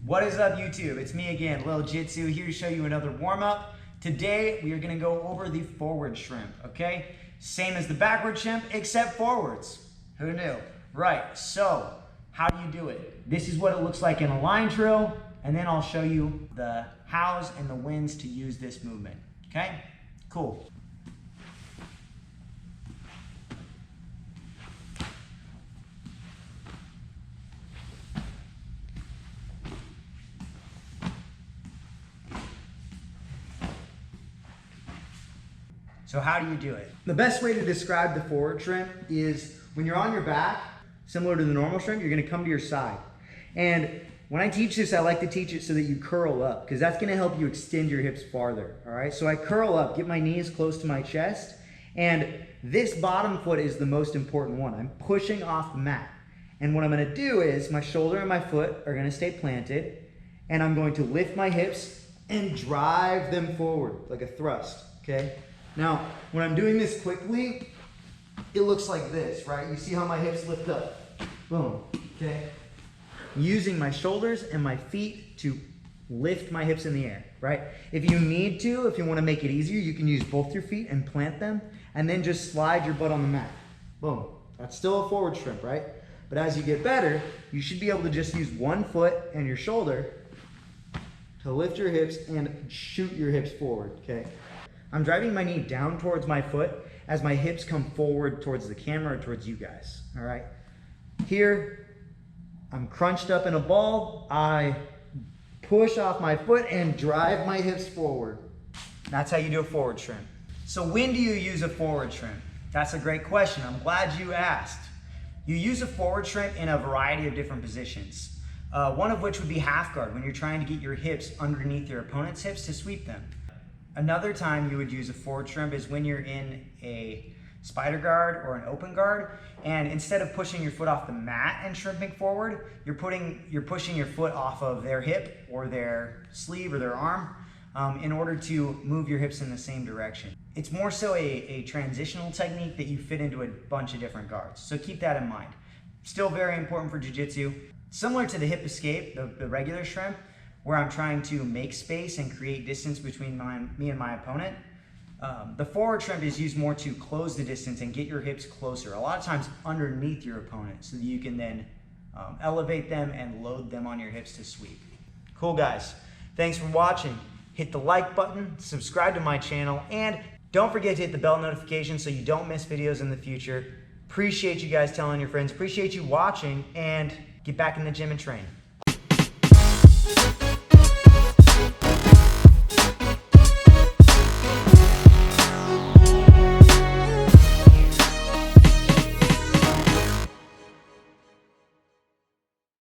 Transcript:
What is up, YouTube? It's me again, Lil Jitsu, here to show you another warm-up. Today, we are gonna go over the forward shrimp, okay? Same as the backward shrimp, except forwards. Who knew? Right, so how do you do it? This is what it looks like in a line drill, and then I'll show you the hows and the whens to use this movement, okay? Cool. So how do you do it? The best way to describe the forward shrimp is when you're on your back, similar to the normal shrimp, you're gonna come to your side. And when I teach this, I like to teach it so that you curl up, because that's gonna help you extend your hips farther, all right? So I curl up, get my knees close to my chest, and this bottom foot is the most important one. I'm pushing off the mat. And what I'm gonna do is my shoulder and my foot are gonna stay planted, and I'm going to lift my hips and drive them forward, like a thrust, okay? Now, when I'm doing this quickly, it looks like this, right? You see how my hips lift up? Boom, okay? I'm using my shoulders and my feet to lift my hips in the air, right? If you need to, if you want to make it easier, you can use both your feet and plant them, and then just slide your butt on the mat. Boom. That's still a forward shrimp, right? But as you get better, you should be able to just use one foot and your shoulder to lift your hips and shoot your hips forward, okay? I'm driving my knee down towards my foot as my hips come forward towards the camera or towards you guys, all right? Here, I'm crunched up in a ball. I push off my foot and drive my hips forward. That's how you do a forward shrimp. So when do you use a forward shrimp? That's a great question. I'm glad you asked. You use a forward shrimp in a variety of different positions. One of which would be half guard, when you're trying to get your hips underneath your opponent's hips to sweep them. Another time you would use a forward shrimp is when you're in a spider guard or an open guard, and instead of pushing your foot off the mat and shrimping forward, you're pushing your foot off of their hip or their sleeve or their arm in order to move your hips in the same direction. It's more so a transitional technique that you fit into a bunch of different guards, so keep that in mind. Still very important for jiu-jitsu. Similar to the hip escape, the regular shrimp, where I'm trying to make space and create distance between me and my opponent. The forward shrimp is used more to close the distance and get your hips closer, a lot of times underneath your opponent, so that you can then elevate them and load them on your hips to sweep. Cool, guys. Thanks for watching. Hit the like button, subscribe to my channel, and don't forget to hit the bell notification so you don't miss videos in the future. Appreciate you guys telling your friends, appreciate you watching, and get back in the gym and train.